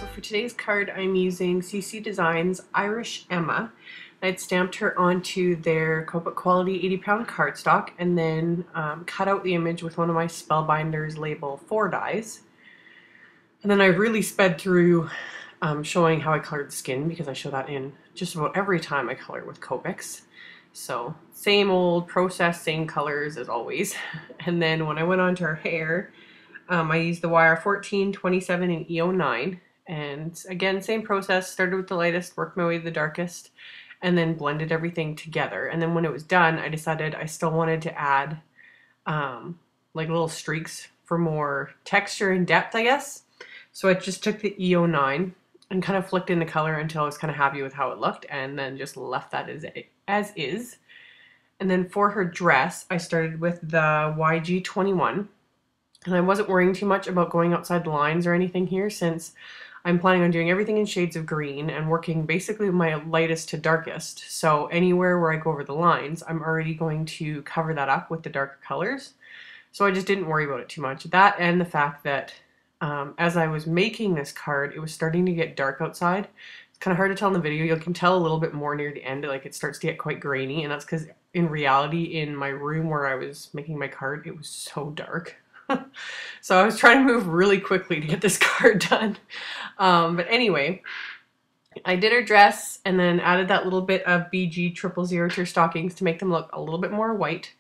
So for today's card, I'm using CC Designs Irish Emma. I'd stamped her onto their Copic Quality 80-pound cardstock and then cut out the image with one of my Spellbinders Label 4 dies. And then I really sped through showing how I colored the skin, because I show that in just about every time I color with Copics. So same old process, same colors as always. And then when I went on to her hair, I used the wire 14, 27, and E09. And again, same process, started with the lightest, worked my way to the darkest, and then blended everything together. And then when it was done, I decided I still wanted to add like little streaks for more texture and depth, I guess. So I just took the E09 and kind of flicked in the color until I was kind of happy with how it looked, and then just left that as is. And then for her dress, I started with the YG21. And I wasn't worrying too much about going outside the lines or anything here, since I'm planning on doing everything in shades of green and working basically my lightest to darkest. So anywhere where I go over the lines, I'm already going to cover that up with the darker colors. So I just didn't worry about it too much. That and the fact that as I was making this card, it was starting to get dark outside. It's kind of hard to tell in the video. You can tell a little bit more near the end, like it starts to get quite grainy, and that's because in reality, in my room where I was making my card, it was so dark. So I was trying to move really quickly to get this card done. But anyway, I did her dress and then added that little bit of BG 000 to her stockings to make them look a little bit more white.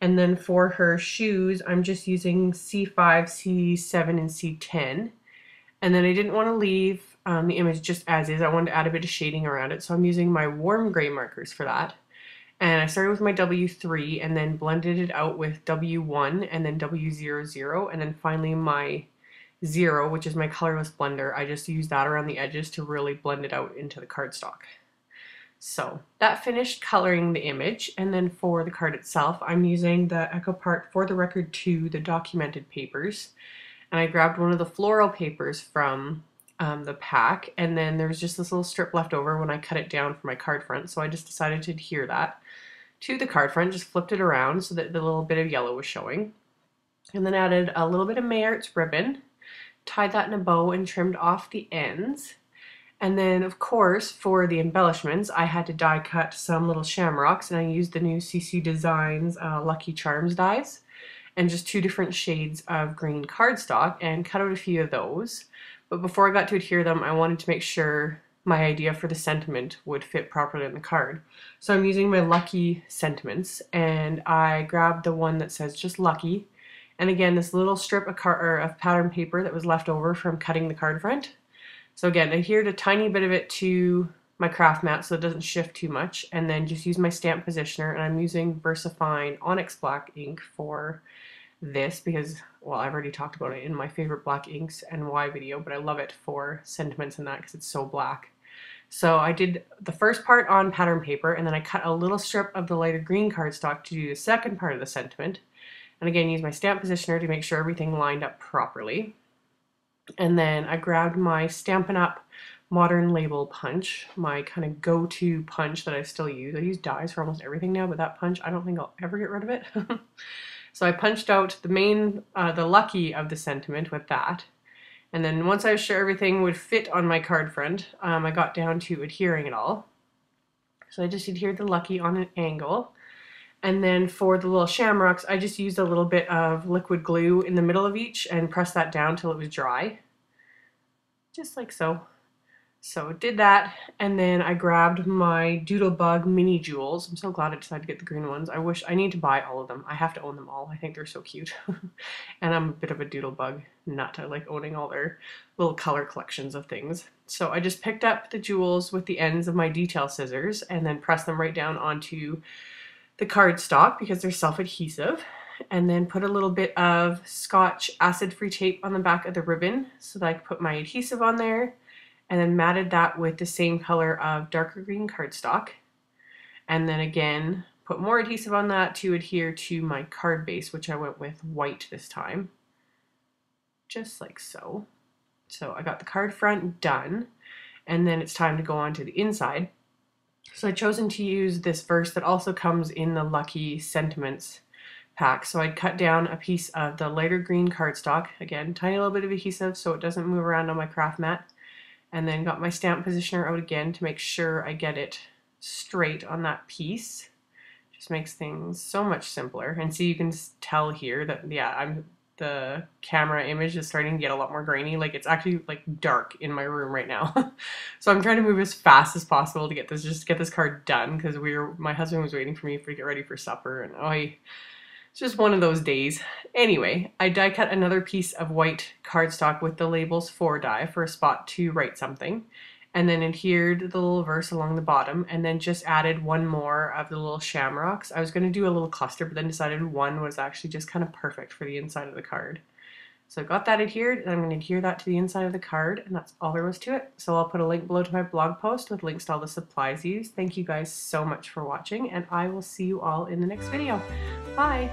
And then for her shoes, I'm just using C5, C7, and C10. And then I didn't want to leave the image just as is. I wanted to add a bit of shading around it. So I'm using my warm gray markers for that. And I started with my W3 and then blended it out with W1 and then W00, and then finally my 0, which is my colorless blender. I just used that around the edges to really blend it out into the cardstock. So that finished coloring the image, and then for the card itself, I'm using the Echo Part For the Record 2, the documented papers. And I grabbed one of the floral papers from the pack, and then there was just this little strip left over when I cut it down for my card front, so I just decided to adhere that to the card front, just flipped it around so that the little bit of yellow was showing, and then added a little bit of AmyR's ribbon, tied that in a bow, and trimmed off the ends. And then of course for the embellishments, I had to die cut some little shamrocks, and I used the new CC Designs Lucky Charms dies and just 2 different shades of green cardstock, and cut out a few of those. But before I got to adhere them, I wanted to make sure my idea for the sentiment would fit properly in the card. So I'm using my Lucky sentiments, and I grabbed the one that says just Lucky. And again, this little strip of pattern paper that was left over from cutting the card front. So again, adhered a tiny bit of it to my craft mat so it doesn't shift too much, and then just use my stamp positioner, and I'm using VersaFine Onyx Black ink for this because, well, I've already talked about it in my favorite black inks and why video, but I love it for sentiments and that because it's so black. So I did the first part on pattern paper, and then I cut a little strip of the lighter green cardstock to do the second part of the sentiment. And again, use my stamp positioner to make sure everything lined up properly. And then I grabbed my Stampin' Up! Modern Label punch, my kind of go-to punch that I still use. I use dies for almost everything now, but that punch, I don't think I'll ever get rid of it. So I punched out the Lucky of the sentiment with that. And then once I was sure everything would fit on my card front, I got down to adhering it all. So I just adhered the Lucky on an angle. And then for the little shamrocks, I just used a little bit of liquid glue in the middle of each and pressed that down till it was dry. Just like so. So did that, and then I grabbed my Doodlebug mini jewels. I'm so glad I decided to get the green ones. I need to buy all of them. I have to own them all. I think they're so cute. And I'm a bit of a Doodlebug nut. I like owning all their little color collections of things. So I just picked up the jewels with the ends of my detail scissors and then pressed them right down onto the cardstock because they're self-adhesive, and then put a little bit of Scotch acid-free tape on the back of the ribbon so that I could put my adhesive on there, and then matted that with the same color of darker green cardstock, and then again put more adhesive on that to adhere to my card base, which I went with white this time, just like so. So I got the card front done, and then it's time to go on to the inside. So I've chosen to use this verse that also comes in the Lucky Sentiments pack. So I'd cut down a piece of the lighter green cardstock, again, tiny little bit of adhesive so it doesn't move around on my craft mat, and then got my stamp positioner out again to make sure I get it straight on that piece. Just makes things so much simpler. And see, you can just tell here that, yeah, the camera image is starting to get a lot more grainy. Like, it's actually like dark in my room right now. So I'm trying to move as fast as possible to get this card done, because my husband was waiting for me to get ready for supper, and it's just one of those days. Anyway, I die cut another piece of white cardstock with the labels for die for a spot to write something, and then adhered the little verse along the bottom, and then just added one more of the little shamrocks. I was going to do a little cluster, but then decided one was actually just kind of perfect for the inside of the card. So I got that adhered, and I'm going to adhere that to the inside of the card, and that's all there was to it. So I'll put a link below to my blog post with links to all the supplies used. Thank you guys so much for watching, and I will see you all in the next video. Bye!